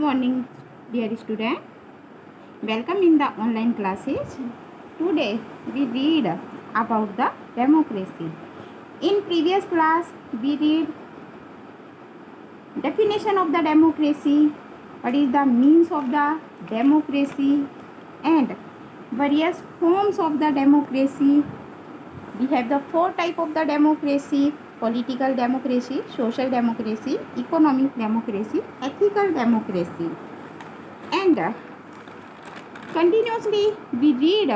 morning, dear student. Welcome in the online classes. Today we read about the democracy. In previous class we read definition of the democracy, what is the means of the democracy and various forms of the democracy. We have the four type of the democracy: political democracy, social democracy, economic democracy, ethical democracy. And continuously we read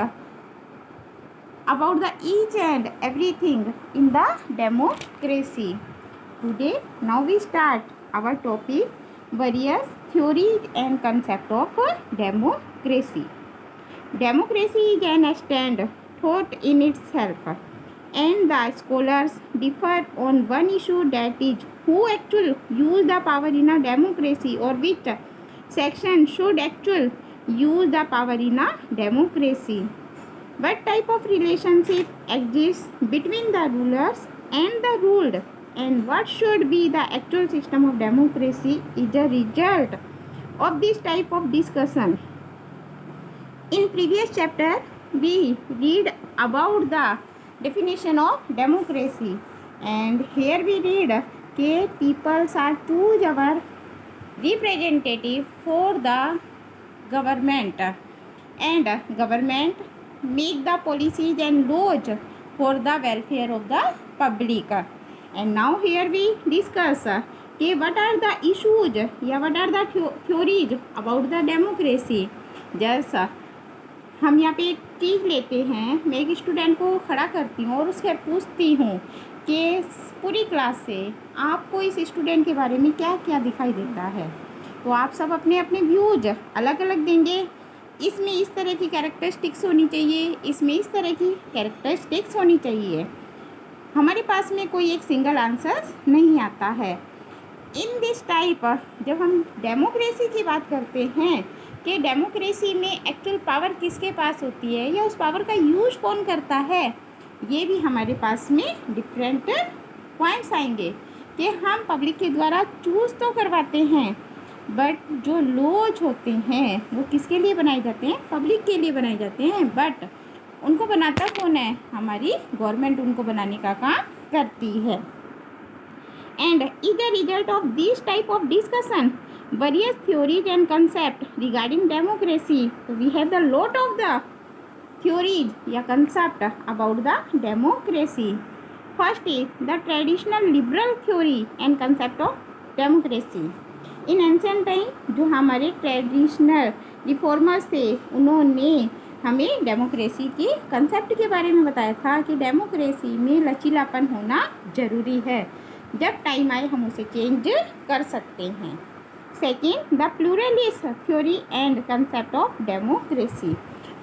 about the each and everything in the democracy. Today, now we start our topic, various theories and concept of democracy. Democracy is an extant thought in itself, and the scholars differ on one issue, that is who actually use the power in a democracy, or which section should actually use the power in a democracy. What type of relationship exists between the rulers and the ruled, and what should be the actual system of democracy is a result of this type of discussion. In previous chapter we read about the definition of democracy, and here we read that peoples are choose our representative for the government, and government make the policies and laws for the welfare of the public. And now here we discuss what are the issues या what are the theories about the democracy. जैसा हम यहाँ पे एक चीज़ लेते हैं, मैं एक स्टूडेंट को खड़ा करती हूँ और उससे पूछती हूँ कि पूरी क्लास से आपको इस स्टूडेंट के बारे में क्या क्या दिखाई देता है, तो आप सब अपने अपने व्यूज अलग अलग देंगे. इसमें इस तरह की कैरेक्टरिस्टिक्स होनी चाहिए, इसमें इस तरह की कैरेक्टरिस्टिक्स होनी चाहिए. हमारे पास में कोई एक सिंगल आंसर नहीं आता है. इन दिस टाइप जब हम डेमोक्रेसी की बात करते हैं कि डेमोक्रेसी में एक्चुअल पावर किसके पास होती है या उस पावर का यूज कौन करता है, ये भी हमारे पास में डिफरेंट पॉइंट्स आएंगे कि हम पब्लिक के द्वारा चूज़ तो करवाते हैं, बट जो लॉज होते हैं वो किसके लिए बनाए जाते हैं, पब्लिक के लिए बनाए जाते हैं. बट उनको बनाता कौन है, हमारी गवर्नमेंट उनको बनाने का काम करती है. And is the result of this type of discussion various theories and concepts regarding democracy. So we have the lot of the theories या concept about the democracy. First is the traditional liberal theory and concept of democracy. In ancient time जो हमारे traditional reformers थे उन्होंने हमें democracy के concept के बारे में बताया था कि डेमोक्रेसी में लचीलापन होना ज़रूरी है, जब टाइम आए हम उसे चेंज कर सकते हैं. Second, the pluralist theory and concept of democracy.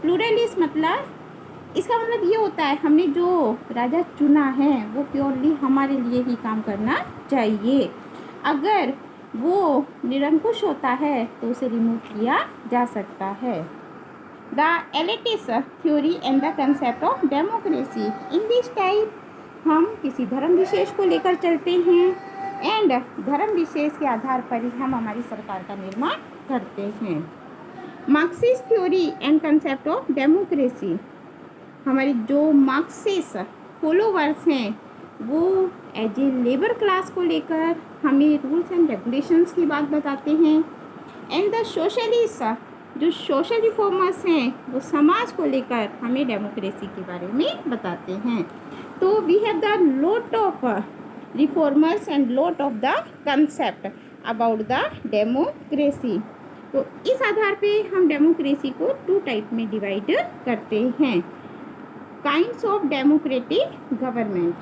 Pluralist मतलब इसका मतलब ये होता है हमने जो राजा चुना है वो प्योरली हमारे लिए ही काम करना चाहिए. अगर वो निरंकुश होता है तो उसे रिमूव किया जा सकता है. The elitist theory and the concept of democracy. In this type हम किसी धर्म विशेष को लेकर चलते हैं एंड धर्म विशेष के आधार पर ही हम हमारी सरकार का निर्माण करते हैं. Marxist theory and concept of democracy. हमारी जो मार्क्सिस्ट फॉलोवर्स हैं वो एज ए लेबर क्लास को लेकर हमें रूल्स एंड रेगुलेशंस की बात बताते हैं. एंड द सोशलिस्ट जो सोशल रिफॉर्मर्स हैं वो समाज को लेकर हमें डेमोक्रेसी के बारे में बताते हैं. तो we have the lot of reformers and lot of the concept about the democracy. तो इस आधार पे हम डेमोक्रेसी को टू टाइप में डिवाइड करते हैं. Kinds of democratic government.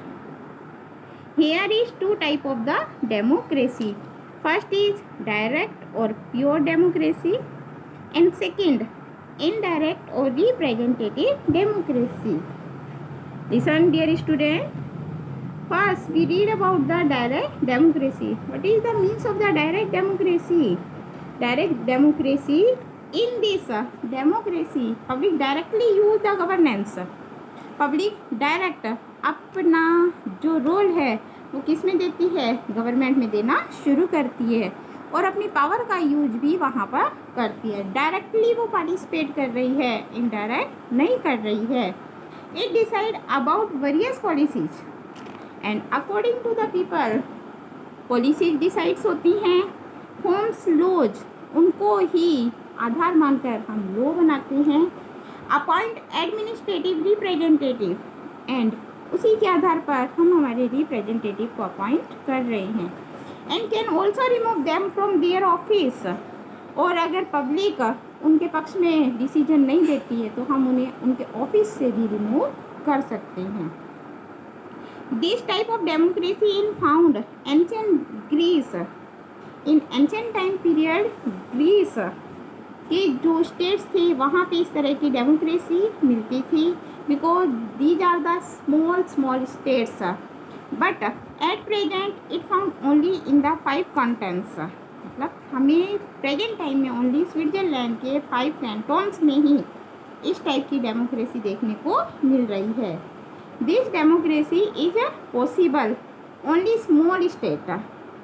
Here is two type of the democracy. First is direct और pure democracy, and second indirect और representative democracy. Listen dear student. First, we read about the direct democracy. What is the means of the direct democracy? Direct democracy, in this democracy, public directly use the governance. Public direct अपना जो role है वो किस में देती है, government में देना शुरू करती है. और अपनी पावर का यूज भी वहाँ पर करती है। डायरेक्टली वो पार्टिसिपेट कर रही है, इनडायरेक्ट नहीं कर रही है। It decide about various policies and according to the people policies decides होती हैं। होम्स लॉज, उनको ही आधार मानकर हम लॉ बनाते हैं। अपॉइंट एडमिनिस्ट्रेटिव रिप्रेजेंटेटिव एंड उसी के आधार पर हम हमारे रिप्रेजेंटेटिव को अपॉइंट कर रहे हैं। And can also remove them from their office, और अगर पब्लिक उनके पक्ष में डिसीजन नहीं देती है तो हम उन्हें उनके ऑफिस से भी रिमूव कर सकते हैं। This type of democracy in found ancient Greece, in ancient time period Greece के जो स्टेट्स थे वहाँ पे इस तरह की डेमोक्रेसी मिलती थी, because these are the small states, but at present it found only in the 5 cantons. मतलब हमें प्रेजेंट टाइम में ओनली स्विट्जरलैंड के 5 कैंटन्स में ही इस टाइप की डेमोक्रेसी देखने को मिल रही है। This democracy is possible only small state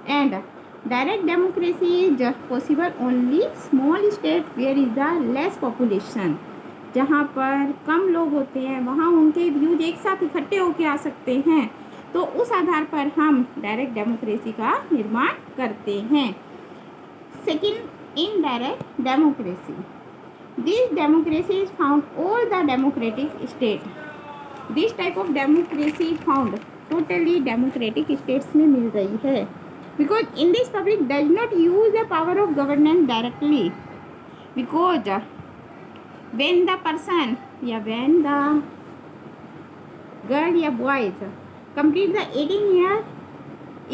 and direct democracy is possible only small state where is the less population. जहाँ पर कम लोग होते हैं वहाँ उनके व्यूज एक साथ इकट्ठे होकर आ सकते हैं, तो उस आधार पर हम डायरेक्ट डेमोक्रेसी का निर्माण करते हैं। Second, indirect democracy. This democracy is found all the democratic state. This type of democracy is found totally democratic states में मिल रही है, because in this public does not use the power of governance directly, because when the person या when the girl या boys complete the 18 year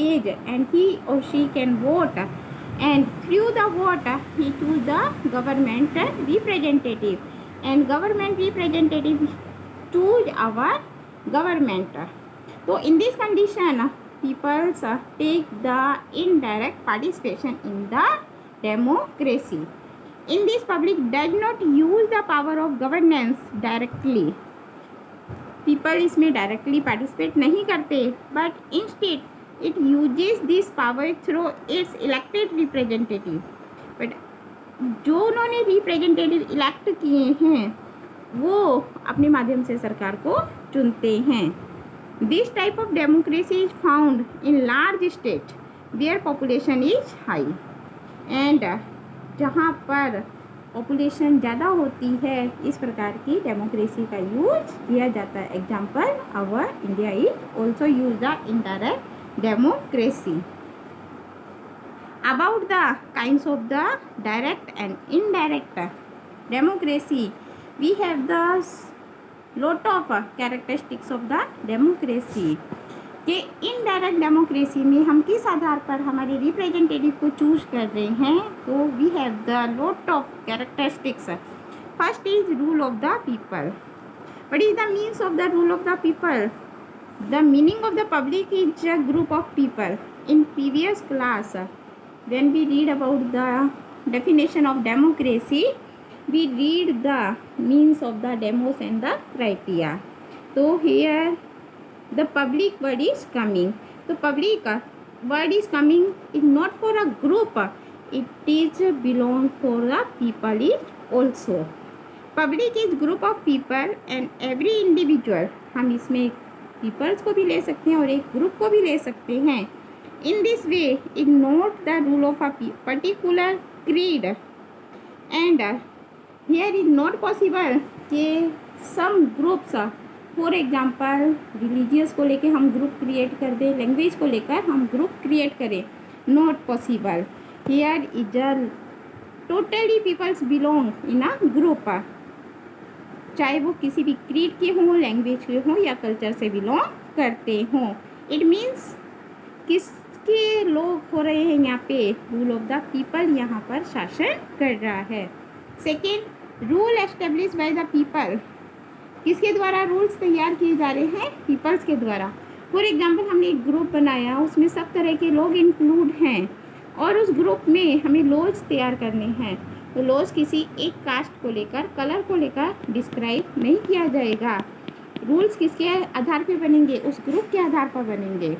age and he or she can vote, and through the vote he choose the government representative and government representative choose our government. So in this condition people take the indirect participation in the democracy. In this public does not use the power of governance directly. People इसमें directly participate नहीं करते, but instead it uses this power through its elected representative. But जो उन्होंने representative elect किए हैं वो अपने माध्यम से सरकार को चुनते हैं। This type of democracy is found in large state where population is high and जहाँ पर पॉपुलेशन ज़्यादा होती है इस प्रकार की डेमोक्रेसी का यूज किया जाता है। Example our India is also use the indirect democracy. About the kinds of the direct and indirect democracy we have the lot of characteristics of the democracy। कि इनडायरेक्ट डेमोक्रेसी में हम किस आधार पर हमारे रिप्रेजेंटेटिव को चूज कर रहे हैं, तो we have the lot of characteristics. First is rule of the people. What is the means of the rule of the people? The meaning of the public is a group of people. In previous class when we read about the definition of democracy we read the means of the demos and the criteria. तो here the public word is coming. So public word is coming is not for a group, it is belong for the people is also. Public is group of people and every individual, हम इसमें peoples को भी ले सकते हैं और एक group को भी ले सकते हैं। In this way ignore the rule of a particular creed and here is not possible कि some groups for example religious को लेके हम ग्रुप क्रिएट कर दें, लैंग्वेज को लेकर हम ग्रुप क्रिएट करें, not possible. Here is a totally peoples belong in a group, चाहे वो किसी भी क्रीड के हों, लैंग्वेज के हों या कल्चर से बिलोंग करते हों। इट मीन्स किसके लोग हो रहे हैं यहाँ पे, रूल ऑफ द पीपल यहाँ पर शासन कर रहा है। Second, rule establish by the people. किसके द्वारा रूल्स तैयार किए जा रहे हैं? पीपल्स के द्वारा। फॉर एग्जांपल हमने एक ग्रुप बनाया, उसमें सब तरह के लोग इंक्लूड हैं और उस ग्रुप में हमें लॉज तैयार करने हैं। तो लॉज किसी एक कास्ट को लेकर, कलर को लेकर डिस्क्राइब नहीं किया जाएगा। रूल्स किसके आधार पर बनेंगे? उस ग्रुप के आधार पर बनेंगे।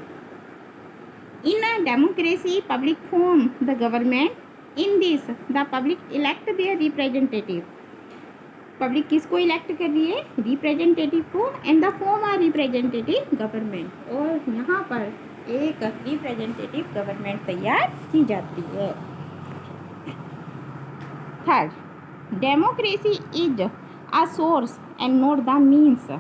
In a democracy, public form the government. In this, the public elect their representative. Public किसको इलेक्ट कर रही है? रिप्रेजेंटेटिव को. And the form are representative government. और यहाँ पर एक रिप्रेजेंटेटिव गवर्नमेंट तैयार की जाती है. Third, democracy is a source and not the means.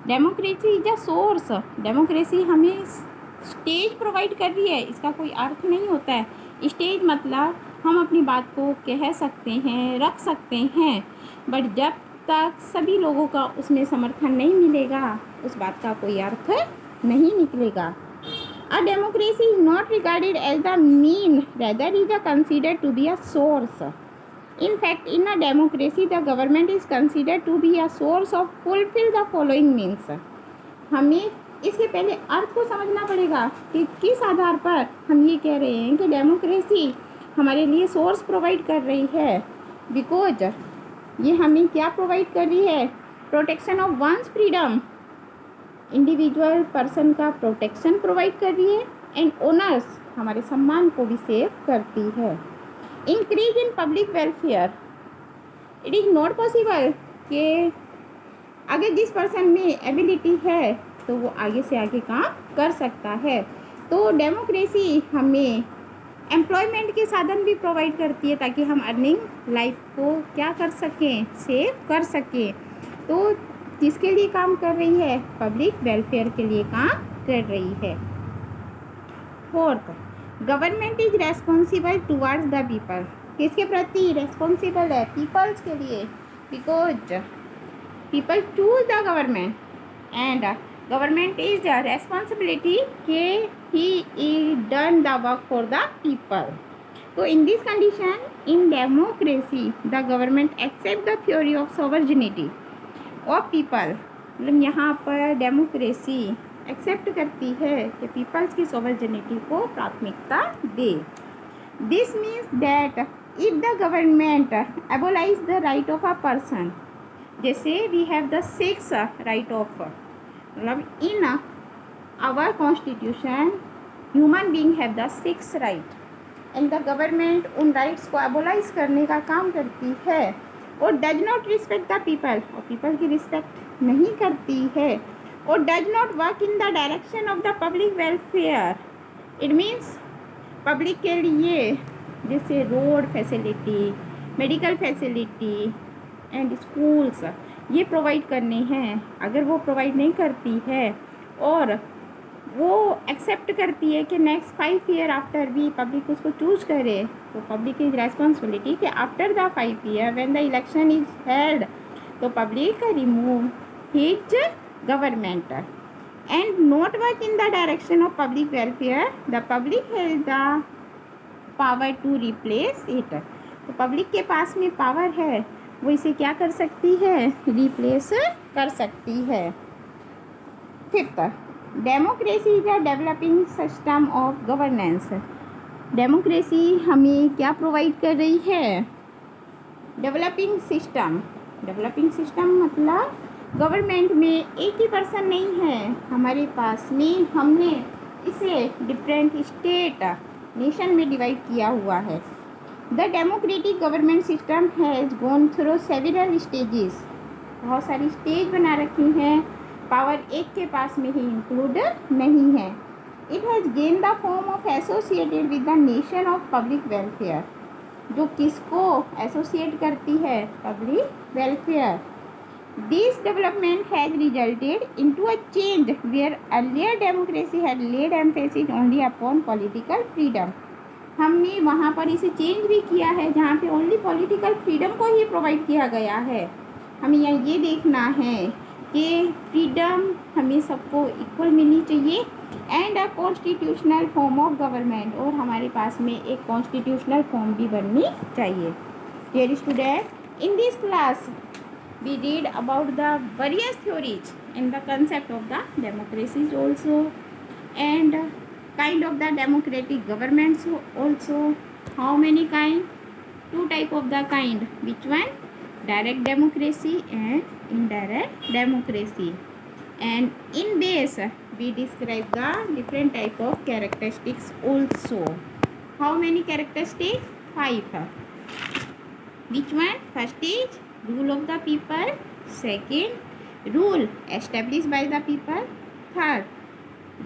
Democracy is a source. Democracy हमें स्टेज प्रोवाइड कर रही है, इसका कोई अर्थ नहीं होता है. स्टेज मतलब हम अपनी बात को कह सकते हैं, रख सकते हैं, बट जब तक सभी लोगों का उसमें समर्थन नहीं मिलेगा उस बात का कोई अर्थ नहीं निकलेगा. A democracy is not regarded as the mean, rather is considered to be a source. In fact, in a democracy, the government is considered to be a source of fulfill the following means. हमें इसके पहले अर्थ को समझना पड़ेगा कि किस आधार पर हम ये कह रहे हैं कि डेमोक्रेसी हमारे लिए सोर्स प्रोवाइड कर रही है. बिकॉज ये हमें क्या प्रोवाइड कर रही है? Protection of one's freedom. Individual person का प्रोटेक्शन प्रोवाइड कर रही है. एंड ओनर्स हमारे सम्मान को भी सेव करती है. Increase in public welfare. It is not possible कि अगर जिस पर्सन में एबिलिटी है तो वो आगे से आगे काम कर सकता है. तो डेमोक्रेसी हमें एम्प्लॉयमेंट के साधन भी प्रोवाइड करती है ताकि हम अर्निंग लाइफ को क्या कर सकें? सेव कर सकें. तो किसके लिए काम कर रही है? पब्लिक वेलफेयर के लिए काम कर रही है. Fourth, government is responsible towards the people. किसके प्रति रेस्पॉन्सिबल है? पीपल्स के लिए. Because people choose the government and government is responsibility के he is done the work for the people. तो in this condition in democracy the government accept the theory of sovereignty of people. मतलब यहाँ पर democracy accept करती है कि peoples की sovereignty को प्राथमिकता दे. This means that if the government abolish the right of a person, जैसे we have the 6 right of, मतलब in our constitution human being have the 6 right and the government उन राइट्स को abolish करने का काम करती है और does not respect the people, और पीपल की रिस्पेक्ट नहीं करती है, और does not work in the direction of the public welfare. It means public के लिए जैसे road facility, medical facility and schools ये प्रोवाइड करने हैं. अगर वो प्रोवाइड नहीं करती है और वो एक्सेप्ट करती है कि नेक्स्ट 5 ईयर आफ्टर भी पब्लिक उसको चूज करे, तो पब्लिक इज रेस्पॉन्सिबिलिटी कि after the 5 year when the election is held तो public remove his government and not work in the direction of public welfare. The public has the power to replace it. तो public के पास में power है, वो इसे क्या कर सकती है? रिप्लेस कर सकती है. Fifth, democracy is a developing system of governance. Democracy हमें क्या प्रोवाइड कर रही है? Developing system. डेवलपिंग सिस्टम मतलब गवर्नमेंट में एक ही पर्सन नहीं है, हमारे पास में हमने इसे डिफरेंट स्टेट नेशन में डिवाइड किया हुआ है. The democratic government system has gone through several stages. बहुत सारी स्टेज बना रखी हैं, पावर एक के पास में ही इंक्लूड नहीं है. It has gain the form of associated with the nation of public welfare. जो किसको एसोसिएट करती है? Public welfare. This development has resulted into a change where earlier democracy had laid emphasis only upon political freedom. हमने वहाँ पर इसे change भी किया है जहाँ पे ओनली पॉलिटिकल फ्रीडम को ही प्रोवाइड किया गया है. हमें यहाँ ये देखना है कि फ्रीडम हमें सबको इक्वल मिलनी चाहिए and a constitutional form of government, और हमारे पास में एक कॉन्स्टिट्यूशनल फॉर्म भी बननी चाहिए. Dear student, in this class we read about the various theories and the concept of the democracies also and kind of the democratic governments also. How many kind? 2 type of the kind. Which one? Direct democracy and indirect democracy. And in base we describe the different type of characteristics also. How many characteristics? 5. Which one? First is rule of the people. Second, rule established by the people. Third,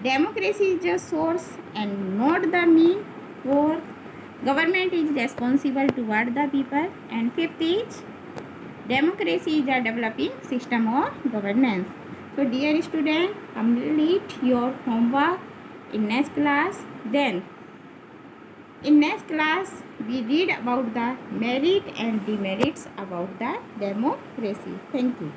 democracy is a source and not the mean. Fourth, government is responsible toward the people. And fifth is democracy is a developing system of governance. So dear student, complete your homework in next class. Then in next class we read about the merit and demerits about the democracy. Thank you.